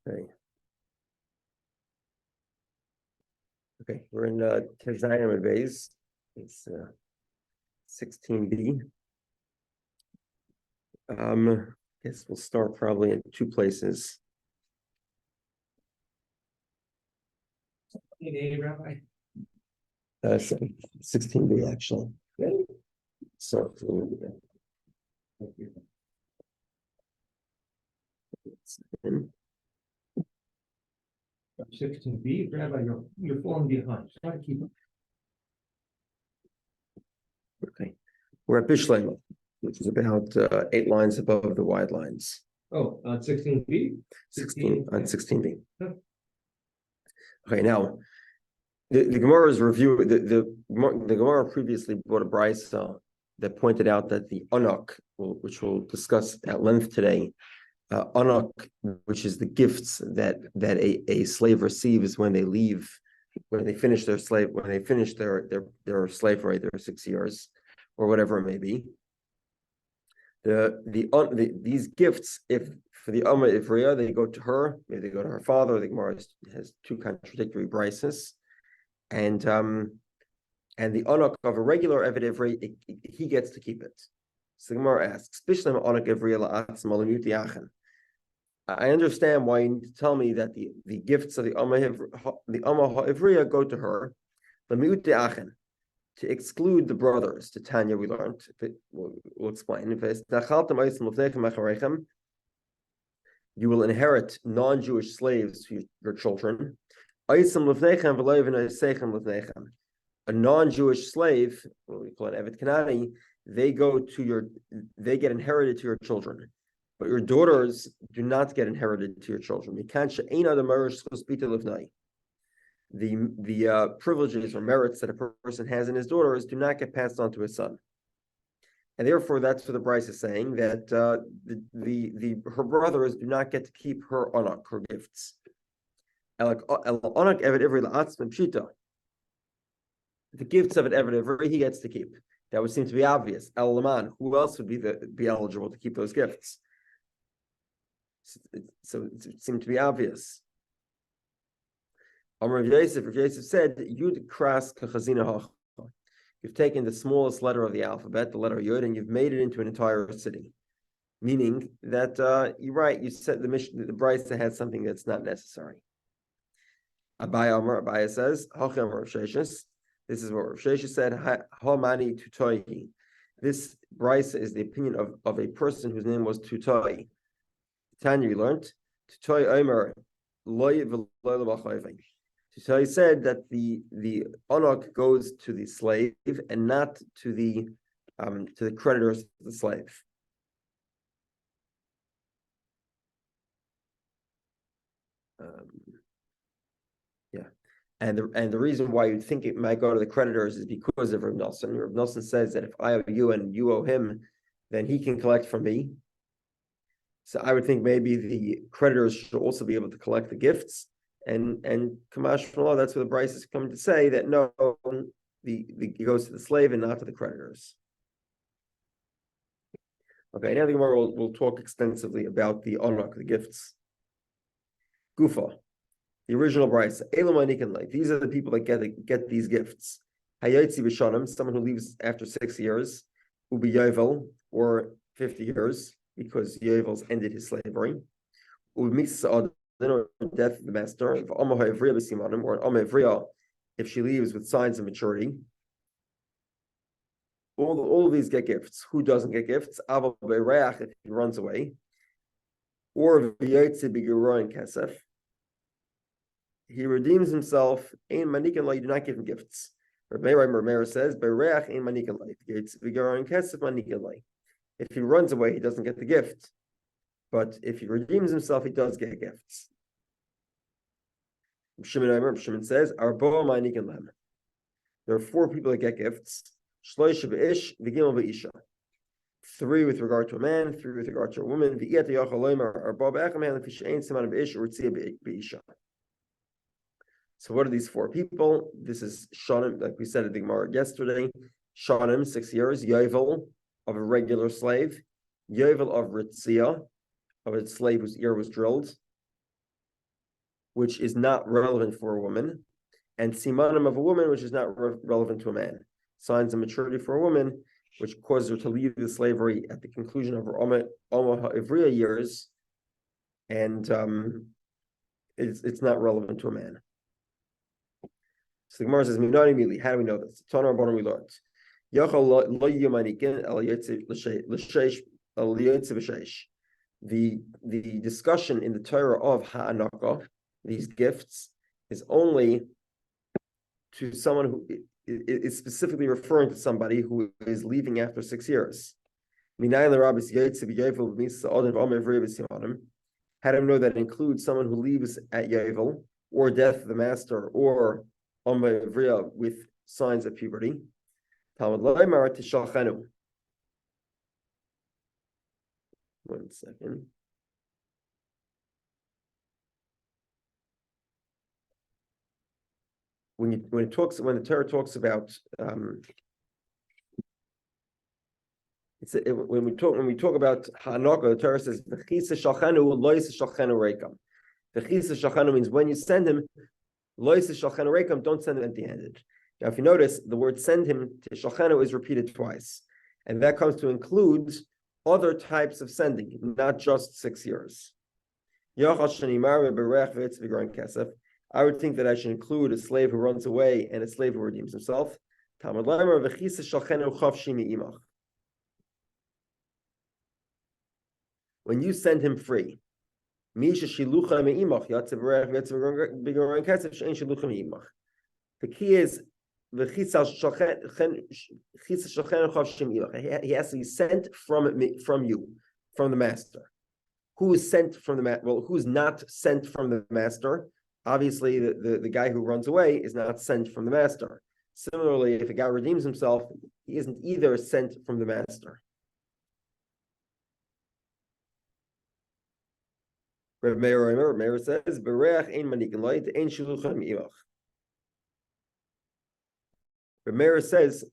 Okay, we're in Tezayim Beis. It's 16b. Guess we'll start probably in two places. Rabbi. 16b actually. So 16b, Rabbi, you're falling behind. Try to keep up. Okay, we're at Bishlema, which is about 8 lines above the wide lines. Oh, on 16b? 16 on 16b. Huh. Okay, now the Gemara's review. The Gemara previously brought a brisa that pointed out that the anak, which we'll discuss at length today, anak, which is the gifts that a slave receives when they leave, when they finish their slavery, their 6 years, or whatever it may be. These gifts, if for the Amma Ivriya, they go to her, maybe they go to her father. The Gemara has two contradictory brises, and the anak of a regular Eved Ivri, he gets to keep it. So the Gemara asks, "Bishlam anak Ivriya la'atzma l'miyut yachan." I understand why you need to tell me that the gifts of the Amma Ivriya go to her, l'miyut yachan, to exclude the brothers. To Tanya, we learned. We'll explain. You will inherit non-Jewish slaves to your children. A non-Jewish slave, what we call it Evet Kanani, they get inherited to your children. But your daughters do not get inherited to your children. The privileges or merits that a person has in his daughters do not get passed on to his son. And therefore, that's what the Bryce is saying, that her brothers do not get to keep her anak, her gifts. The gifts of an Eved Ivri, he gets to keep. That would seem to be obvious. El-Laman, who else would be eligible to keep those gifts? So it seemed to be obvious. Rav Yosef said, Yud Kras Kachazina Hach. You've taken the smallest letter of the alphabet, the letter Yud, and you've made it into an entire city. Meaning that you're right, you said the Bryce had something that's not necessary. Abaya says, Hachem Rav Sheshes. This is what Rav Sheshes said, Hamani Tutoyi. This Bryce is the opinion of a person whose name was Tutoyi. Tanya, we learned, Tutoyi Omer, Loy V'Loy L'Bachayving. So he said that the anak goes to the slave and not to the creditors of the slave. And the reason why you'd think it might go to the creditors is because of Rav Nosson. Rav Nosson says that if I owe you and you owe him, then he can collect from me. So I would think maybe the creditors should also be able to collect the gifts. And Kamash from law, that's where the Bryce is coming to say that no, it goes to the slave and not to the creditors. Okay, now the Gemara will talk extensively about the anak, the gifts. Gufa, the original Bryce. These are the people that get these gifts. Hayotzi b'shanim, someone who leaves after 6 years. Ubi yovel, or 50 years, because yovel's ended his slavery. Ubi mixas or death of the master, or an Amma Ivriya, if she leaves with signs of maturity. All of these get gifts. Who doesn't get gifts? Aval Be'reach, if he runs away. Or V'yotze B'geroin Kesef. He redeems himself. Ein Manikan La, you do not give him gifts. Rabbi Meir says, Be'reach Ein Manikan La. V'geroin Kesef Manikan La. If he runs away, he doesn't get the gift. But if he redeems himself, he does get gifts. Shimon says, there are 4 people that get gifts. 3 with regard to a man, 3 with regard to a woman. So what are these 4 people? This is Shanim, like we said at the Gemara yesterday. Shanim, 6 years. Yovel, of a regular slave. Yovel of Ritzia, of a slave whose ear was drilled. which is not relevant for a woman, and simanim of a woman, which is not relevant to a man. Signs of maturity for a woman, which causes her to leave the slavery at the conclusion of her Oma Ivriya years, and it's not relevant to a man. So the Gemara says, how do we know this? Tanar Baron we learned. The discussion in the Torah of ha'anaka, these gifts, is only to someone who is specifically referring to somebody who is leaving after 6 years. How do we know that includes someone who leaves at Yovel, or death of the master, or with signs of puberty? Talmud Laimar Tishalchenu. 1 second. When the Torah talks about when we talk about Hanaka, the Torah says v'chisa shalchenu lois shalchenu reikam. V'chisa shalchenu means when you send him, lois shalchenu reikam, don't send him empty-handed. Now, if you notice, the word "send him" to shalchenu is repeated twice, and that comes to include other types of sending, not just 6 years. I would think that I should include a slave who runs away and a slave who redeems himself. When you send him free, the key is he has to be sent from you, from the master. Who is sent from the master? Well, who's not sent from the master? Obviously, the guy who runs away is not sent from the master. Similarly, if a guy redeems himself, he isn't either sent from the master. Rav Meir says, "Berech ein manikin loy, ein shiluchim imach." Rav Meir says,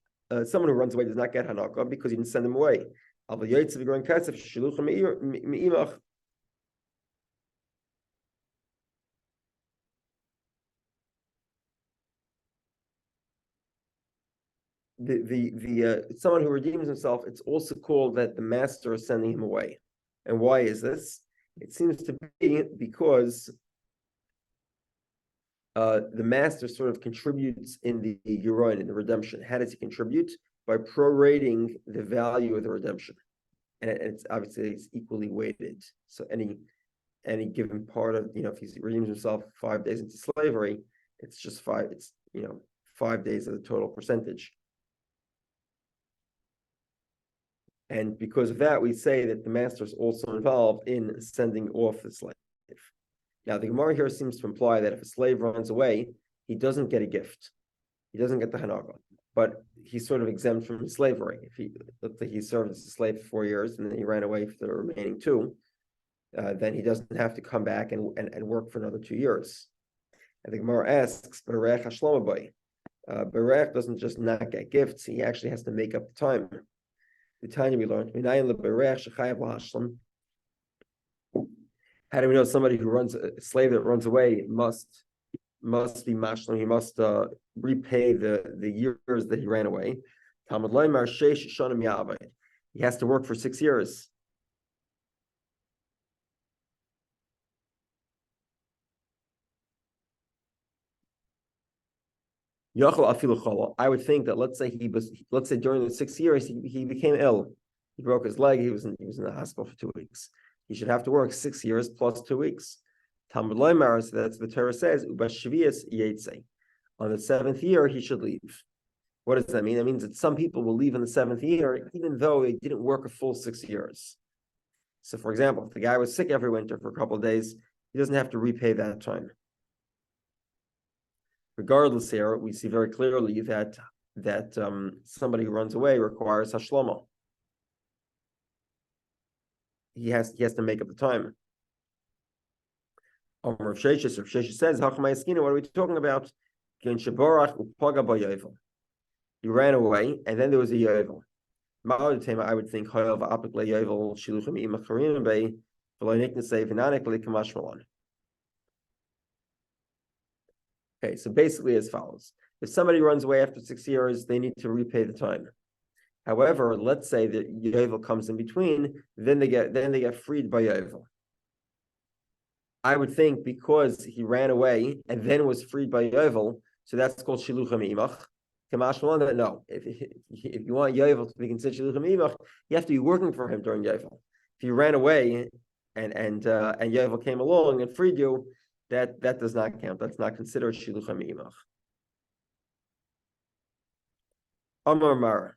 someone who runs away does not get hanaka because he didn't send him away. Aval yotze v'goren kasef shiluchim imach. Someone who redeems himself, it's also called that the master is sending him away. And why is this? It seems to be because the master sort of contributes in the Yeroin, in the redemption. How does he contribute? By prorating the value of the redemption. And it's obviously it's equally weighted. So any given part of, if he redeems himself 5 days into slavery, it's just 5 days of the total percentage. And because of that, we say that the master is also involved in sending off the slave. Now, the Gemara here seems to imply that if a slave runs away, he doesn't get a gift. He doesn't get the hanaka, but he's sort of exempt from slavery. If let's say he served as a slave for 4 years and then he ran away for the remaining 2, then he doesn't have to come back and work for another 2 years. And the Gemara asks, Berech Hashlama boy. Berech doesn't just not get gifts, he actually has to make up the time. The Tanya we learned, how do we know somebody who runs a slave that runs away must be mashlim? He must repay the years that he ran away. Talmud Laimar sheish shanim ya'aved. He has to work for 6 years. I would think that let's say during the 6 years he became ill. He broke his leg. He was in the hospital for 2 weeks. He should have to work 6 years plus 2 weeks. Talmud Laimar, so that's the Torah says, Ubashvias yetze. On the 7th year, he should leave. What does that mean? That means that some people will leave in the 7th year, even though they didn't work a full 6 years. So, for example, if the guy was sick every winter for a couple of days, he doesn't have to repay that time. Regardless, here we see very clearly that somebody who runs away requires hashlama. He has to make up the time. Rav Sheshes says, what are we talking about? He ran away, and then there was a yovel. I would think Okay, so basically as follows. If somebody runs away after 6 years, they need to repay the time. However, let's say that Yovel comes in between, then they get freed by Yovel. I would think because he ran away and then was freed by Yovel, so that's called Shilucha Me'imach. No, if you want Yovel to be considered Shilucha Me'imach, you have to be working for him during Yovel. If you ran away and Yovel came along and freed you, that does not count. That's not considered Shilucha Me'imach. Amar Mara.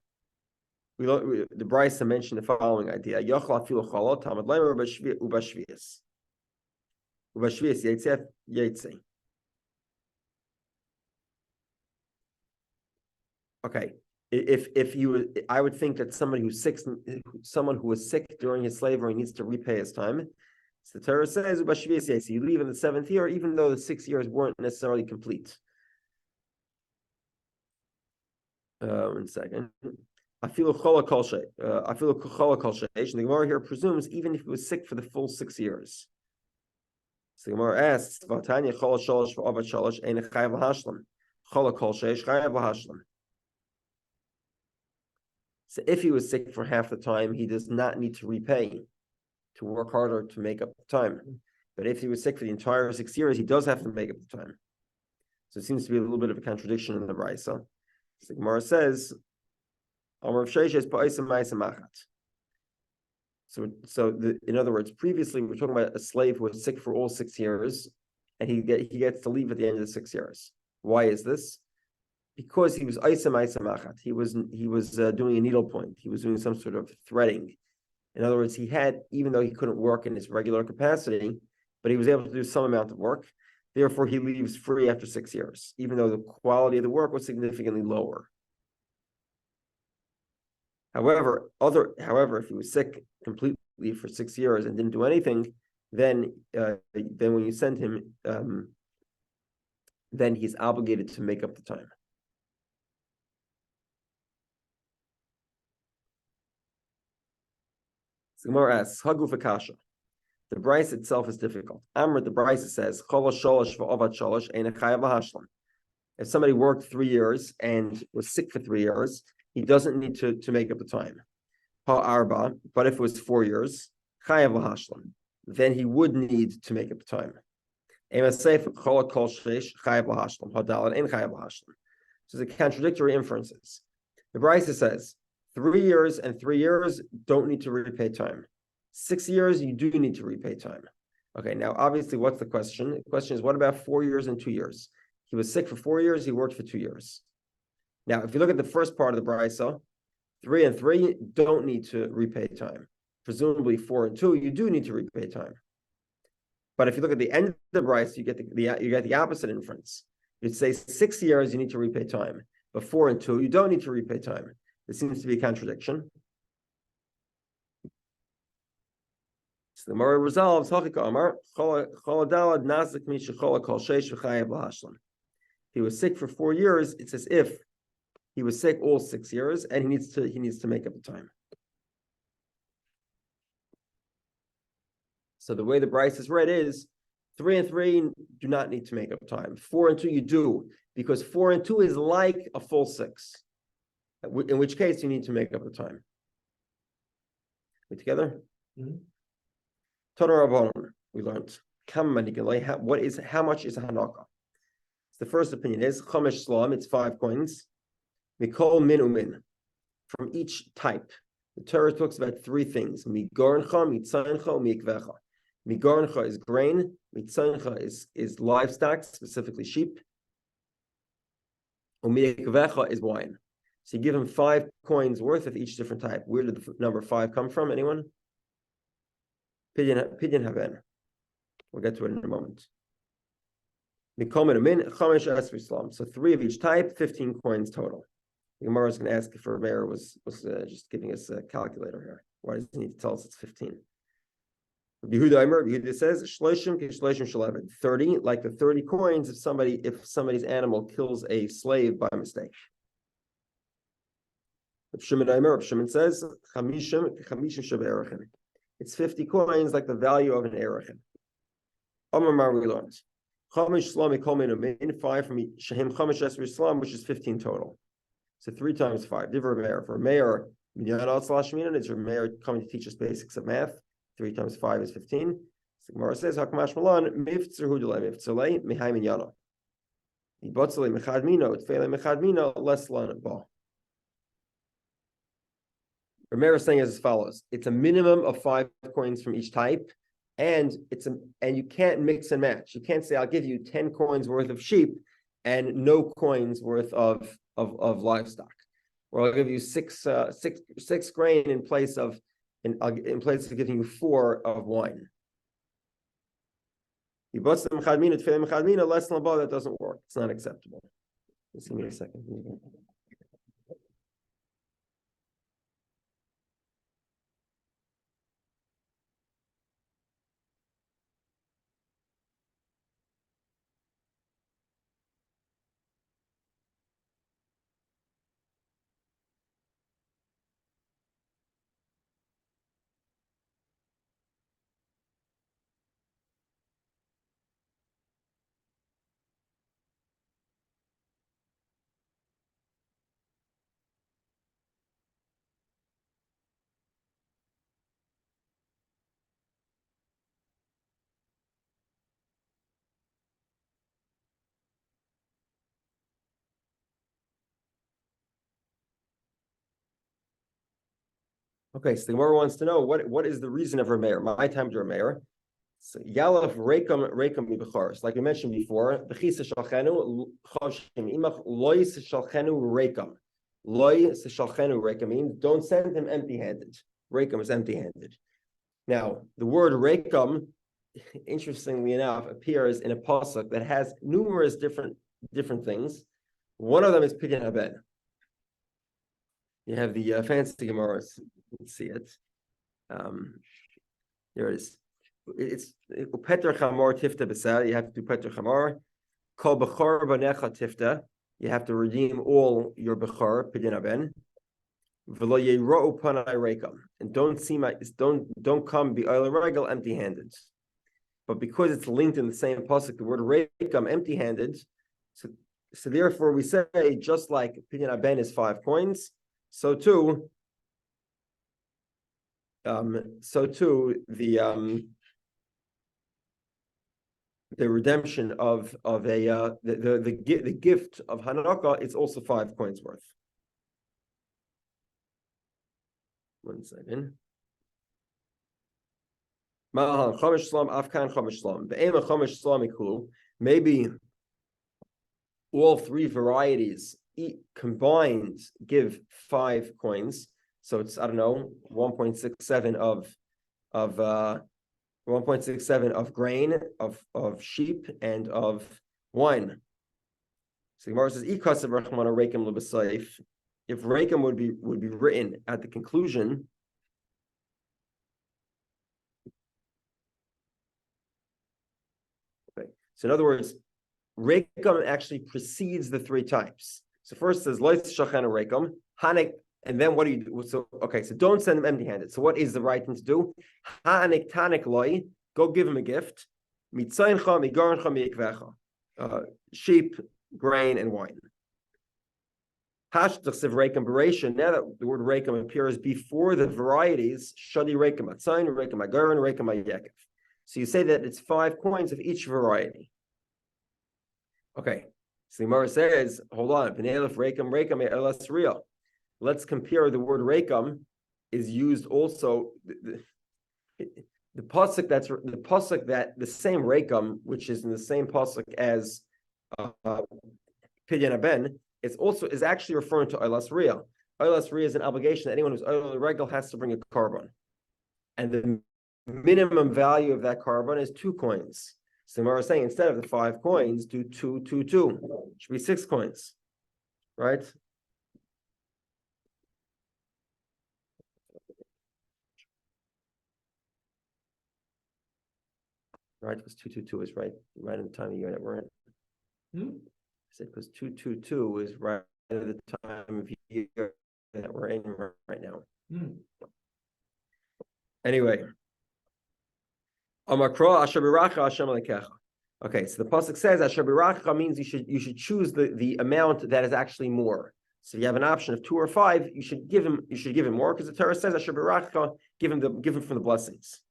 The Brisa mentioned the following idea. Yochla afilu chalot tamad leimer ubashvius. Ubashvius yetzef yetze. Okay. If you, I would think that someone who was sick during his slavery needs to repay his time. So the Torah says ubashvius yetze. You leave in the 7th year, even though the 6 years weren't necessarily complete. 1 second. I feel chola kol sheish. The Gemara here presumes even if he was sick for the full 6 years. So the Gemara asks, "Vatanya chola shalosh v'avad shalosh ein chayav lahashlam. Chola kol sheish chayav lahashlam." So if he was sick for half the time, he does not need to repay, to work harder to make up the time. But if he was sick for the entire 6 years, he does have to make up the time. So it seems to be a little bit of a contradiction in the Brisa. So the Gemara says, So in other words, previously we were talking about a slave who was sick for all 6 years, and he gets to leave at the end of the 6 years. Why is this? Because he was he was doing a needlepoint. He was doing some sort of threading. In other words, even though he couldn't work in his regular capacity, but he was able to do some amount of work. Therefore, he leaves free after 6 years, even though the quality of the work was significantly lower. However, if he was sick completely for 6 years and didn't do anything, then when you send him, then he's obligated to make up the time. So Gemara asks, Haguf Akasha. The Brisa itself is difficult. Amr, the Brisa says, if somebody worked 3 years and was sick for 3 years, he doesn't need to make up the time. Ha'arba, but if it was 4 years, chayav lahashlam, then he would need to make up the time. So the contradictory inferences. The Brisa says 3 years and 3 years don't need to repay time. 6 years, you do need to repay time. Okay, now obviously, what's the question? The question is, what about 4 years and 2 years? He was sick for 4 years, he worked for 2 years. Now, if you look at the first part of the Brisa, 3 and 3 don't need to repay time. Presumably 4 and 2, you do need to repay time. But if you look at the end of the Brisa, you get the opposite inference. You'd say 6 years you need to repay time, but 4 and 2 you don't need to repay time. There seems to be a contradiction. So the Gemara resolves. He was sick for 4 years. It's as if he was sick all 6 years, and he needs to make up the time. So the way the Brisa is read is 3 and 3 do not need to make up time. 4 and 2 you do, because 4 and 2 is like a full 6. In which case you need to make up the time. We together? Mm-hmm. We learned how much is a hanaka. The first opinion is chamesh slam. It's 5 coins. Mikol min umin, from each type. The Torah talks about 3 things: migorencha, mitzayncha, mikvecha. Migorencha is grain. Mitzayncha is livestock, specifically sheep. Mikvecha is wine. So you give him 5 coins worth of each different type. Where did the number 5 come from? Anyone? Pidyon haben. We'll get to it in a moment. So 3 of each type, 15 coins total. The Gemara is going to ask if Rameir was just giving us a calculator here. Why does he need to tell us it's 15? Yehudah says 30, like the 30 coins if somebody's animal kills a slave by mistake. Shimon says it's 50 coins like the value of an erechim. Omar we learned Chamish Slami Kol Min 5 from Shahim Chamish Esrei Slam, which is 15 total. So 3 times 5. Divrei Meir. For Meir, Minyan Al Slash Minan, it's your Meir coming to teach us basics of math. 3 times 5 is 15. So Gemara says, Hakmash Malan, Miftzir Hudulay, Miftzilay, Mihai Minyana. Ibotzilay Mechad Mino, Tfeilay Mechad Mino, less Lan Ba. Meir is saying as follows: it's a minimum of 5 coins from each type, and you can't mix and match. You can't say I'll give you 10 coins worth of sheep and no coins worth of livestock, or I'll give you six grain in place of giving you 4 of wine. Less than that doesn't work. It's not acceptable. Just give me a second. Okay, so the Gemara wants to know what is the reason of Rameir? My time to Rameir. So Yalaf Rekam Mibacharis, like we mentioned before, Bechisa Shalchenu Chavshim Imach Loy Shalchenu Rekam. Loy Shalchenu Rekam means don't send him empty-handed. Rekam is empty-handed. Now, the word Rekam, interestingly enough, appears in a pasuk that has numerous different things. One of them is Pidyon Haben. You have the fancy Gemaras. Let's see it. There it is. It's Peter Chamor Tifta B'Sad. You have to do Peter Chamor. Kol Bechor Banecha Tifta. You have to redeem all your Bechor Pidyon Haben. V'lo Yero'u Panai Rekam. And don't come be oil regal empty-handed. But because it's linked in the same pasuk, the word Rekam empty-handed. So therefore we say just like Pidyon Haben is 5 coins. So too, the redemption of the gift of Hanukkah is also 5 coins worth. 1 second. Maybe all 3 varieties combined give 5 coins, so it's 1.67 of grain of sheep and of wine. So Gemara says, if Rekem would be written at the conclusion, okay. So in other words, Rekem actually precedes the 3 types. So first it says Lois Shachan Rekem, Hanik, and then what do you do? So don't send them empty-handed. So what is the right thing to do? Hanik Tanik Loi, go give him a gift. Sheep, grain, and wine. Hashtagsiv Rekem Beration. Now that the word Rekem appears before the varieties, Shadi Rekem Atzain, Rekem Agaran, Rekem Ayekef. So you say that it's 5 coins of each variety. Okay. So the Gemara says, hold on, Rekem, real. Let's compare the word Rekem is used also the pasuk that the same Rekem, which is in the same pasuk as Pidyon Haben, is actually referring to Olas Riyah. Olas Riyah is an obligation that anyone who's Olas Regal has to bring a carbon, and the minimum value of that carbon is 2 coins. So Gemara is saying instead of the 5 coins, do 2, 2, 2. It should be 6 coins, right? Right, because 2, 2, 2 is right in the time of year that we're in. I said because 2, 2, 2 is right at the time of year that we're in right now. Anyway. Okay, so the pasuk says Asher b'racha means you should choose the amount that is actually more. So if you have an option of 2 or 5, you should give him more, because the Torah says Asher b'racha, give him from the blessings.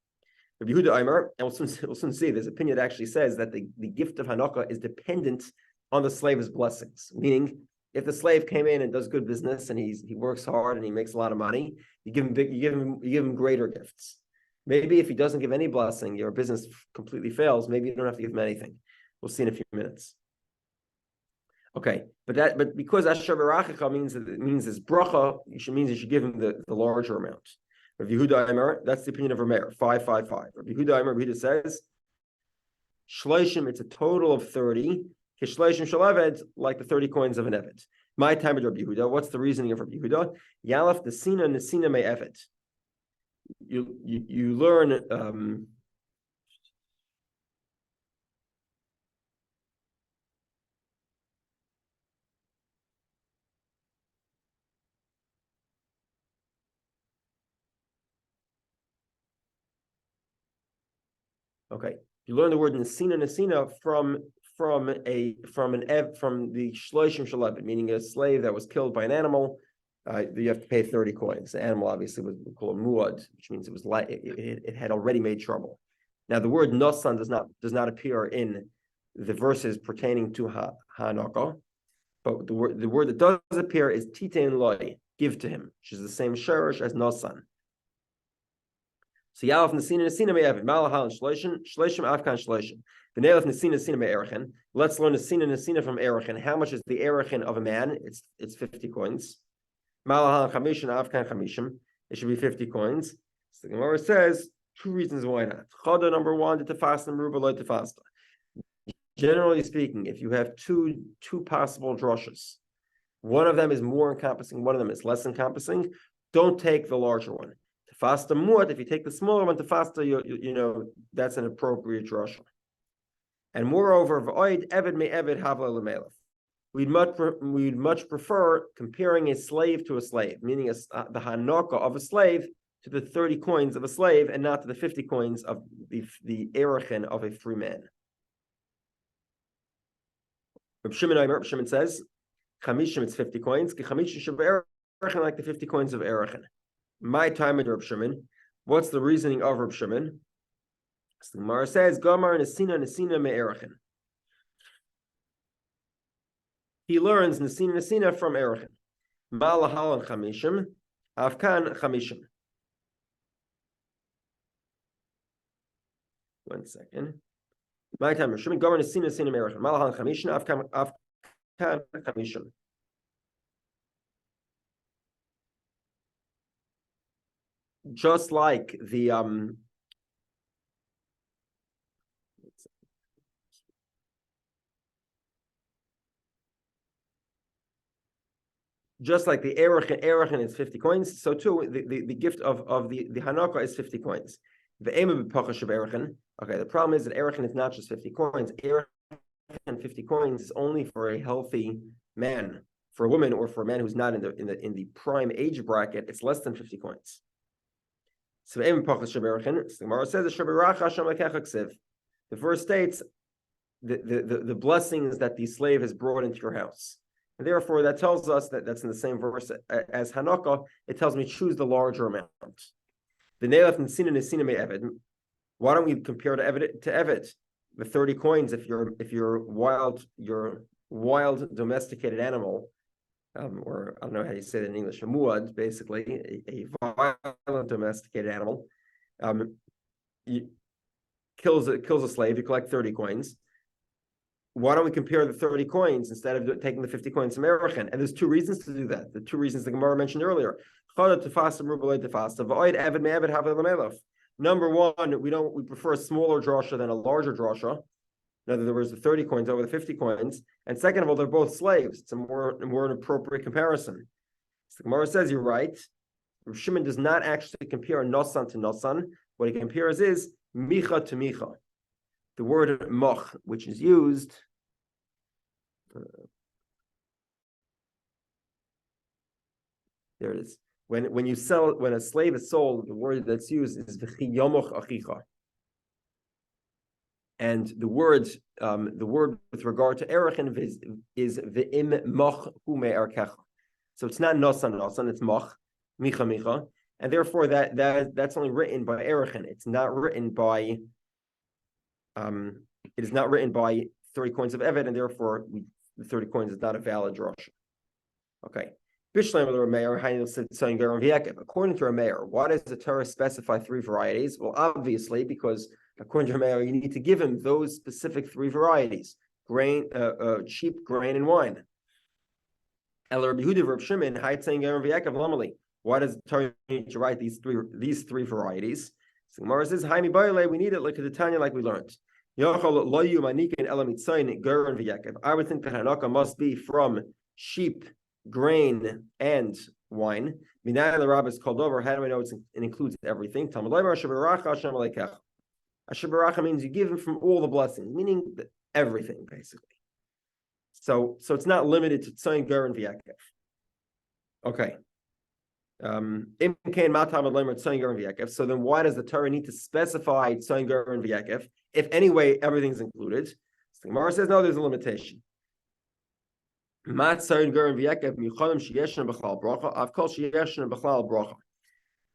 Rabbi Yehudah Aimer, and we'll soon see, there's opinion that actually says that the gift of Hanukkah is dependent on the slave's blessings. Meaning, if the slave came in and does good business and he works hard and he makes a lot of money, you give him greater gifts. Maybe if he doesn't give any blessing, your business completely fails. Maybe you don't have to give him anything. We'll see in a few minutes. Okay, but because Asher b'racha means his bracha, you should give him the larger amount. Rabbi Yehudah Aimer, that's the opinion of Rameir, 555. Rabbi Yehudah Aimer, Rabbi Yehudah says, Shleishim, it's a total of 30. Kishleishim shel eved, like the 30 coins of an eved. My time with Rabbi Yehudah, what's the reasoning of Rabbi Yehudah? Yalaf nesina me eved. You learn okay. You learn the word nesina from the shloishim shalabit, meaning a slave that was killed by an animal. You have to pay 30 coins. The animal obviously was called muad, which means it had already made trouble. Now the word nosan does not appear in the verses pertaining to Hanukkah, but the word that does appear is titein loy, give to him, which is the same sherish as nosan. So Yalaf Nesina me Evid, Malahal and Shloishim Afkan Shloishim. V'neilaf Nesina me Erechin. Let's learn Nesina from Erechin. How much is the Erechin of a man? It's 50 coins. Malahal Chamishim Afkan Chamishim. It should be 50 coins. So the Gemara says 2 reasons why not. Chada number 1, the tefasta, meruba lo tefasta. Generally speaking, if you have two possible drushes, one of them is more encompassing, one of them is less encompassing, don't take the larger one. Tefasta muad, if you take the smaller one, tefasta, you know, that's an appropriate drasha. And moreover, v'oid eved me eved havla l'melech. We'd much prefer comparing a slave to a slave, meaning the Hanukkah of a slave to the 30 coins of a slave, and not to the 50 coins of the erechin of a free man. Reb Shimon says, Chamishim, it's 50 coins. Chamishim should be erechin, like the 50 coins of erechin. My time with Reb Shimon. What's the reasoning of Reb Shimon? So the Gemara says, Gomar nesina me erechin. He learns nesina from erechin. Malahal and chamishim, afkan chamishim. One second. My time Reb Shimon. Gomar nesina me erechin. Malahal and chamishim, afkan chamishim. Just like the erechin is 50 coins, so too the gift of the Hanukkah is 50 coins. The aim of erechin. Okay, the problem is that erechin is not just 50 coins. Erechin 50 coins is only for a healthy man. For a woman or for a man who's not in the prime age bracket, it's less than 50 coins. So the Gemara says the verse states the blessings that the slave has brought into your house. And therefore, that tells us that's in the same verse as Hanukkah. It tells me choose the larger amount. The Neilaf Nesina Nesina me Eved. Why don't we compare to Eved? The 30 coins, if you're wild domesticated animal, or I don't know how you say it in English, a muad, basically, a violent domesticated animal, kills a slave, you collect 30 coins. Why don't we compare the 30 coins instead of taking the 50 coins from erechin? And there's 2 reasons to do that. The 2 reasons the Gemara mentioned earlier. Number 1, we prefer a smaller drasha than a larger drasha. In other words, the 30 coins over the 50 coins. And second of all, they're both slaves. It's a more an appropriate comparison. So the Gemara says you're right. Reb Shimon does not actually compare nosan to nosan. What he compares is micha to micha. The word moch, which is used. There it is. When a slave is sold, the word that's used is v'chi yomoch achicha. And the word with regard to erechin is ve'im moch hu me'erkecha. So it's not nosan, it's moch, micha, and therefore that's only written by erechin. It's not written by it is not written by 30 coins of evet, and therefore the 30 coins is not a valid drasha. Okay. According to a mayor, why does the Torah specify 3 varieties? Well, obviously, because according to a mayor, you need to give him those specific 3 varieties: grain, cheap grain, and wine. Rabbi Dovid why does the Torah need to write these three varieties? So Gemara says, we need it like the Tanya, like we learned. I would think that Hanaka must be from sheep, grain, and wine. The rabbis called over. How do I know it includes everything? Asher means you give him from all the blessings, meaning everything, basically. So it's not limited to tzayin, ger, and v'yakev. Okay. So then why does the Torah need to specify tzayin, ger, and v'yakev? If anyway everything's included. So the Gemara says no, there's a limitation.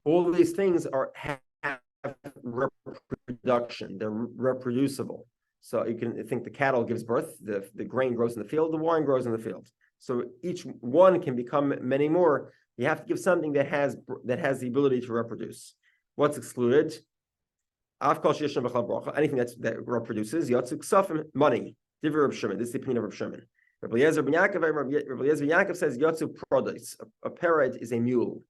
All these things have reproduction, they're reproducible. So you can think the cattle gives birth, the grain grows in the field, the wine grows in the field. So each one can become many more. You have to give something that has the ability to reproduce. What's excluded? Anything that reproduces. Money. This is the opinion of Reb Shimon. Rabbi Eliezer ben Yaakov says Yotzu produce. A parrot is a mule.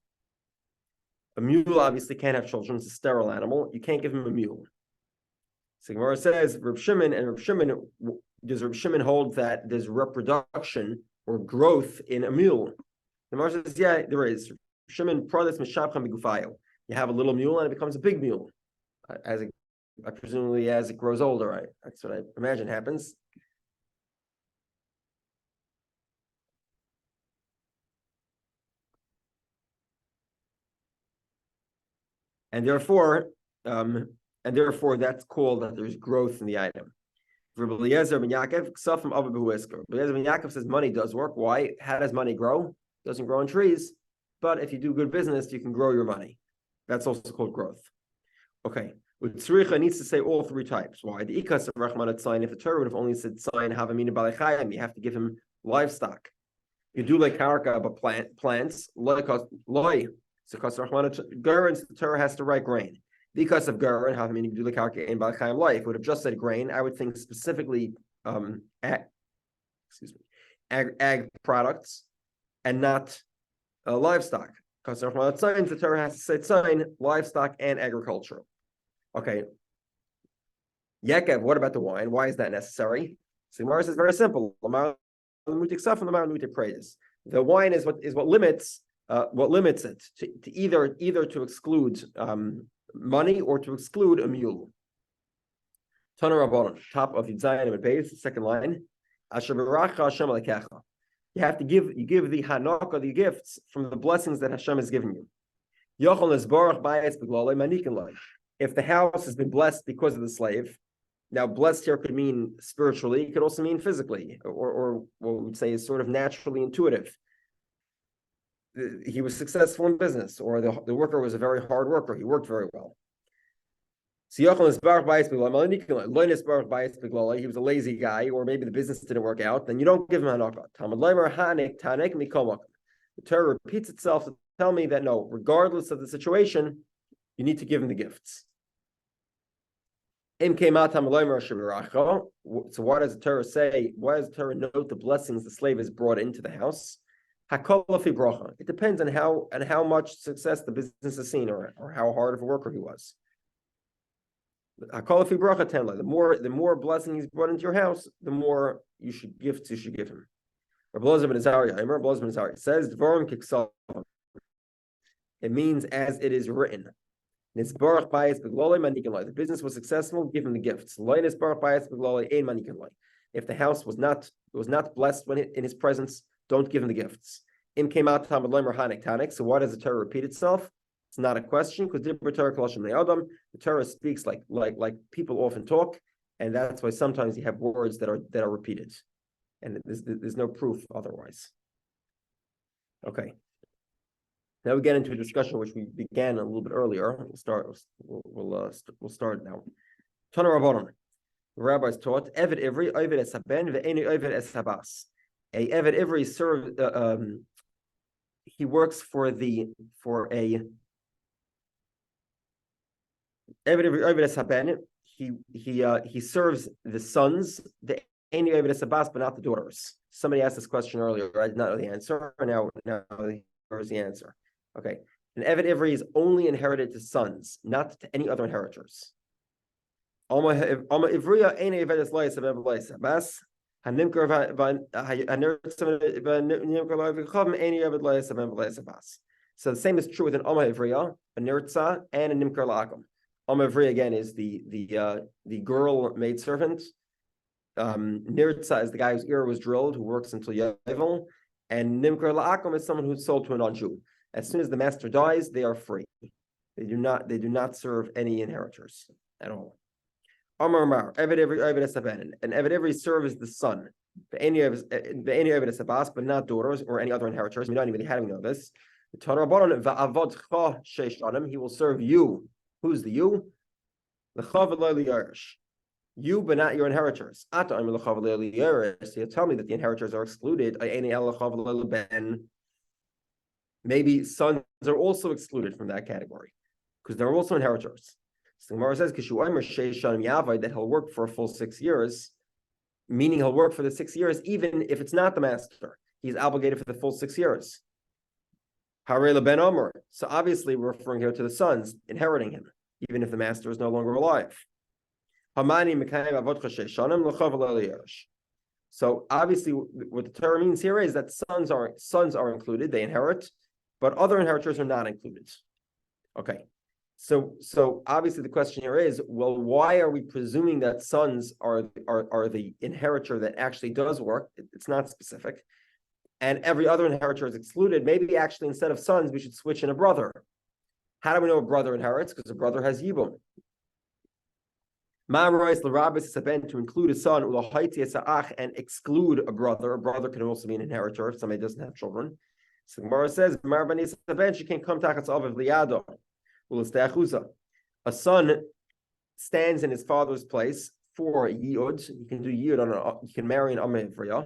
A mule obviously can't have children. It's a sterile animal. You can't give him a mule. So Gemara says does Reb Shimon hold that there's reproduction or growth in a mule? The Gemara says, yeah, there is. Shimon produce mishabcham b'gufayo. You have a little mule and it becomes a big mule. Presumably as it grows older, right? That's what I imagine happens. And therefore, that's called that there's growth in the item. Rabbi Eliezer ben Yaakov says money does work. Why? How does money grow? It doesn't grow on trees, but if you do good business, you can grow your money. That's also called growth. Okay. Tzricha needs to say all 3 types. Why? The ikas of Rachman Tzayin, if the Torah would have only said Tzayin Havamina Balechayim, you have to give him livestock. You do like karka, but plants, loy. So because Rachman Gerins, the Torah has to write grain. Because of Gerin, Havamina, you do like karka in Balechayim life. It would have just said grain. I would think specifically ag products and not livestock. Because Rachman Tzayin, the Torah has to say Tzayin, livestock, and agricultural. Okay. Yakev, what about the wine? Why is that necessary? So Gemara says very simple. The wine is what limits it to either to exclude money or to exclude a mule. Tana Rabbanon, top of Yudzayin and Beis, second line. Asher b'racha Hashem alekecha. You have to give the hanaka, the gifts from the blessings that Hashem has given you. Yochel nesbarach bayis b'glalei manikin lai. If the house has been blessed because of the slave, now blessed here could mean spiritually, it could also mean physically, or what we would say is sort of naturally intuitive. He was successful in business, or the worker was a very hard worker. He worked very well. He was a lazy guy, or maybe the business didn't work out, then you don't give him hanaka. The Torah repeats itself to tell me that no, regardless of the situation, you need to give him the gifts. So why does the Torah say? Why does the Torah note the blessings the slave has brought into the house? It depends on how much success the business has seen, or how hard of a worker he was. The more blessing he's brought into your house, the more gifts you should give him. Rabbi Dovid Yehudah says, it means as it is written. The business was successful, give him the gifts. If the house was not blessed in his presence, don't give him the gifts. So why does the Torah repeat itself? It's not a question, because the Torah speaks like people often talk. and that's why sometimes you have words that are repeated, and there's no proof otherwise. Okay. Now we get into a discussion which we began a little bit earlier. We'll start now. Tana Rabbanon. The rabbis taught Eved Ivri Oved es Haben ve'eni Oved es Habas. A Eved Ivri serves. He works for a Eved Ivri Oved es Haben. He serves the sons, the Eni Oved es Habas, but not the daughters. Somebody asked this question earlier. I did not know the answer. Now here's the answer. Okay, an Eved Ivri is only inherited to sons, not to any other inheritors. Alma Ivriya ain't Eved es Lois of Eved Lois Habas. Hanimker So the same is true with an Alma Ivriya, a Nirtza, and a Nimker La'akum. Alma Ivriya again is the girl maidservant. Nirtza is the guy whose ear was drilled, who works until Yovel, and Nimker La'akum is someone who's sold to a non-Jew. As soon as the master dies, they are free. They do not serve any inheritors at all. Amar Mar, Eved Ivri, and Eved Ivri serves the son. But not daughters or any other inheritors. We don't even how do we know this? He will serve you. Who's the you? You, but not your inheritors. You tell me that the inheritors are excluded. Maybe sons are also excluded from that category because they're also inheritors. So the Gemara says that he'll work for a full 6 years, meaning he'll work for the 6 years, even if it's not the master. He's obligated for the full 6 years. So obviously we're referring here to the sons inheriting him, even if the master is no longer alive. So obviously what the Torah means here is that sons are included, they inherit, but other inheritors are not included. Okay. So obviously the question here is, well, why are we presuming that sons are the inheritor that actually does work? It's not specific. And every other inheritor is excluded. Maybe actually instead of sons, we should switch in a brother. How do we know a brother inherits? Because a brother has yibum. To include a son and exclude a brother. A brother can also be an inheritor if somebody doesn't have children. So the Gemara says, she can come tachas of liyado. A son stands in his father's place for yiyud. You can do yiyud you can marry an amma ivriya.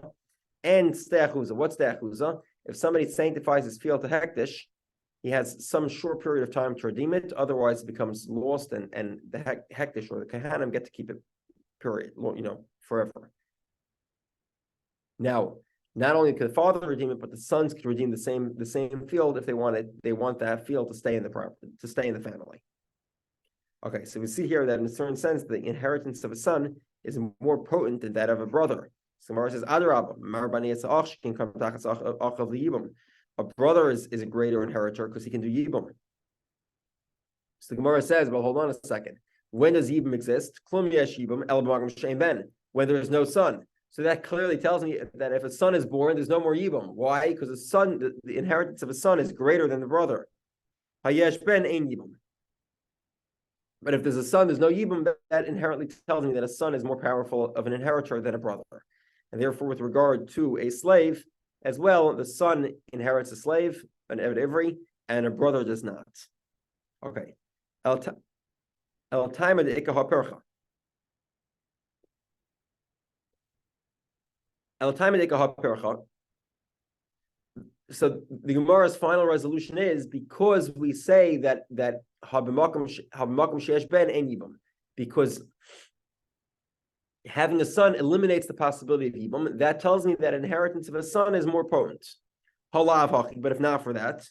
And ste'achuza. What's ste'achuza? If somebody sanctifies his field to hektish, he has some short period of time to redeem it. Otherwise, it becomes lost, and the hektish or the kahanim get to keep it, period, forever. Now, not only can the father redeem it, but the sons can redeem the same field if they want it. They want that field to stay in the property, to stay in the family. Okay, so we see here that in a certain sense, the inheritance of a son is more potent than that of a brother. So Gemara says, a brother is a greater inheritor because he can do yibum. So the Gemara says, well, hold on a second. When does yibum exist? When there is no son. So that clearly tells me that if a son is born, there's no more yibum. Why? Because the inheritance of a son is greater than the brother. Hayesh ben ein yibum. But if there's a son, there's no yibum. That inherently tells me that a son is more powerful of an inheritor than a brother. And therefore, with regard to a slave, as well, the son inherits a slave, an Eved Ivri, and a brother does not. Okay. El time de ikaha percha. So the Gemara's final resolution is because we say that habimakum sheyesh ben ein yibum, because having a son eliminates the possibility of yibum. That tells me that inheritance of a son is more potent. But if not for that,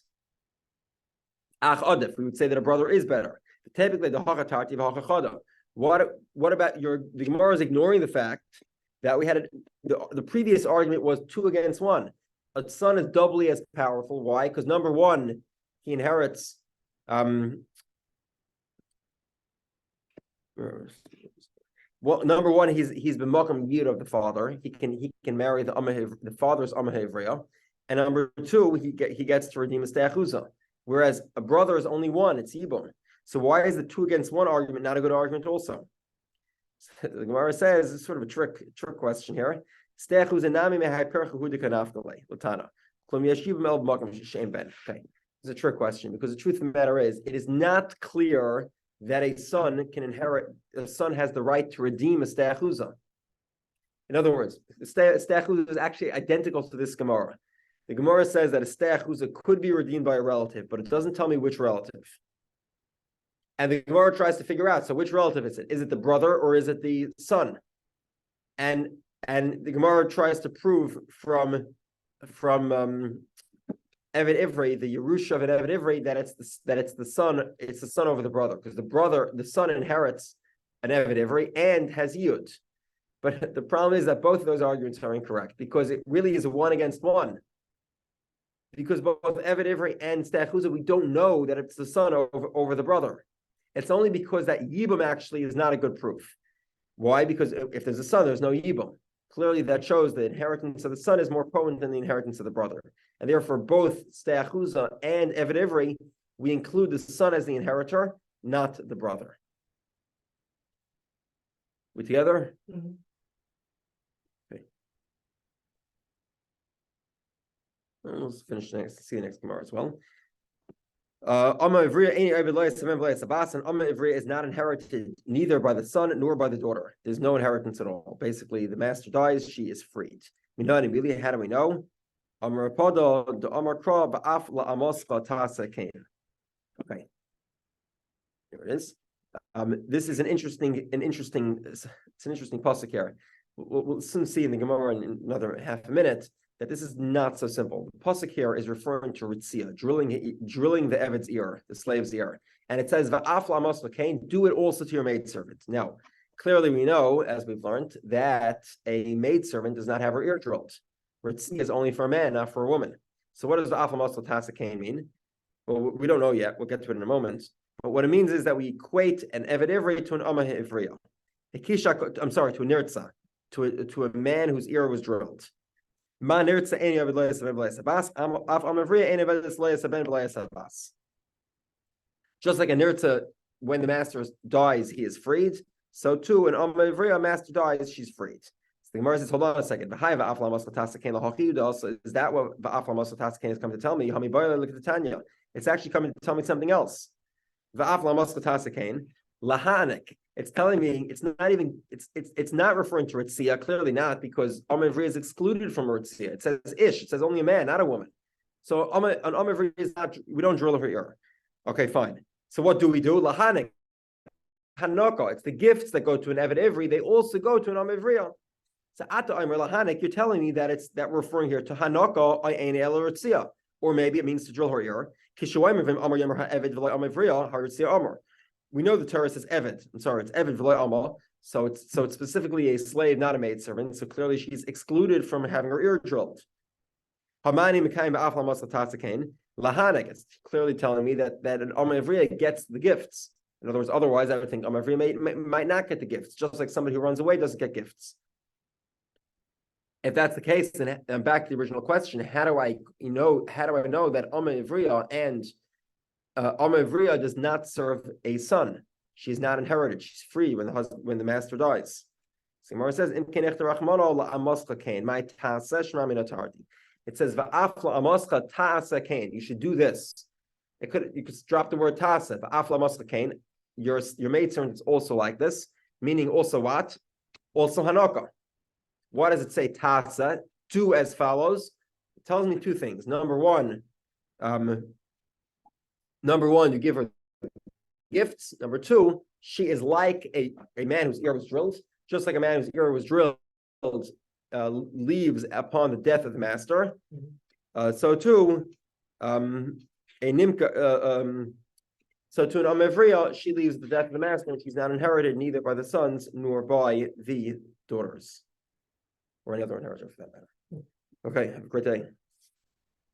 we would say that a brother is better. Typically, the what about the Gemara is ignoring the fact that we had the previous argument was 2 against 1. A son is doubly as powerful. Why? Because number one, he inherits. Well, number one, he's been makam yid of the father. He can marry the father's amma hevriya, and number two, he gets to redeem a ste'achuza. Whereas a brother is only one; it's yibum. So why is the 2 against 1 argument not a good argument also? The Gemara says it's sort of a trick question here. Okay. It's a trick question because the truth of the matter is it is not clear that a son can inherit. A son has the right to redeem a steachuza. In other words, the steachuza is actually identical to this Gemara. The Gemara says that a steachuza could be redeemed by a relative, but it doesn't tell me which relative. And the Gemara tries to figure out, so which relative is it? Is it the brother or is it the son? And the Gemara tries to prove from Eved Ivri, the Yerusha of an Eved Ivri, that it's the son over the brother, because the son inherits an Eved Ivri and has Yud. But the problem is that both of those arguments are incorrect, because it really is a one against one. Because both Eved Ivri and Steachuza, we don't know that it's the son over the brother. It's only because that Yibum actually is not a good proof. Why? Because if there's a son, there's no Yibum. Clearly, that shows the inheritance of the son is more potent than the inheritance of the brother. And therefore, both Steachuza and Eved Ivri, we include the son as the inheritor, not the brother. We together? Mm-hmm. Okay. Let's finish next. See the next Gemara as well. Amma Ivriya is not inherited neither by the son nor by the daughter. There's no inheritance at all. Basically, the master dies, she is freed. How do we know? Okay. Here it is. This is an interesting pasuk here. We'll soon see in the Gemara in another half a minute that this is not so simple. The pasuk here is referring to Ritzia, drilling the Eved's ear, the slave's ear. And it says, Va'af la'amos l'kain, do it also to your maidservant. Now, clearly we know, as we've learned, that a maidservant does not have her ear drilled. Ritzia is only for a man, not for a woman. So what does Va'af la'amos l'kain mean? Well, we don't know yet. We'll get to it in a moment. But what it means is that we equate an Eved Ivri to an Amah Ivriya. To a Nirtza, to a man whose ear was drilled. Just like a nirtza, when the master dies, he is freed. So too, an Amavriya master dies, she's freed. So the Gemara says, hold on a second. Is that what Va'af la'amos l'tasakein is coming to tell me? Look at the Tanya. It's actually coming to tell me something else. Va'af la'amos l'tasakein lahanik. It's telling me it's not referring to Ritzia, clearly not, because Amavri is excluded from Ritzia. It says ish, it says only a man, not a woman. So an Amavri is not, we don't drill her ear. Okay, fine. So what do we do? Lahanik. Hanoko. It's the gifts that go to an Eved Ivri, they also go to an Amavriya. So Ata Aimer Lahanik, you're telling me that it's that referring here to Hanoko Ayin El Ritzia. Or maybe it means to drill her ear. Kishuaimivim Amar Yamar HaEved V'lai Amavriya HaRitzia Amar. We know the Torah says Eved. I'm sorry, it's Eved v'lo Amma. So it's specifically a slave, not a maidservant. So clearly she's excluded from having her ear drilled. Hamani Mekayim Ba'af la'amos l'tasakein lahanik. It's clearly telling me that an Amavriya gets the gifts. In other words, otherwise I would think Amavriya might not get the gifts, just like somebody who runs away doesn't get gifts. If that's the case, then I'm back to the original question: how do I know that Amavriya and Amavriya does not serve a son? She is not inherited. She's free when the master dies. So Gemara says, it says, you should do this. You could drop the word tasa. Your maidservant is also like this, meaning also what? Also hanaka. What does it say? Tasa. Do as follows. It tells me two things. Number one, you give her gifts. Number two, she is like a man whose ear was drilled, just like a man whose ear was drilled leaves upon the death of the master. So too, an Amavriya, she leaves the death of the master, and she's not inherited neither by the sons nor by the daughters, or any other inheritor for that matter. Okay, have a great day.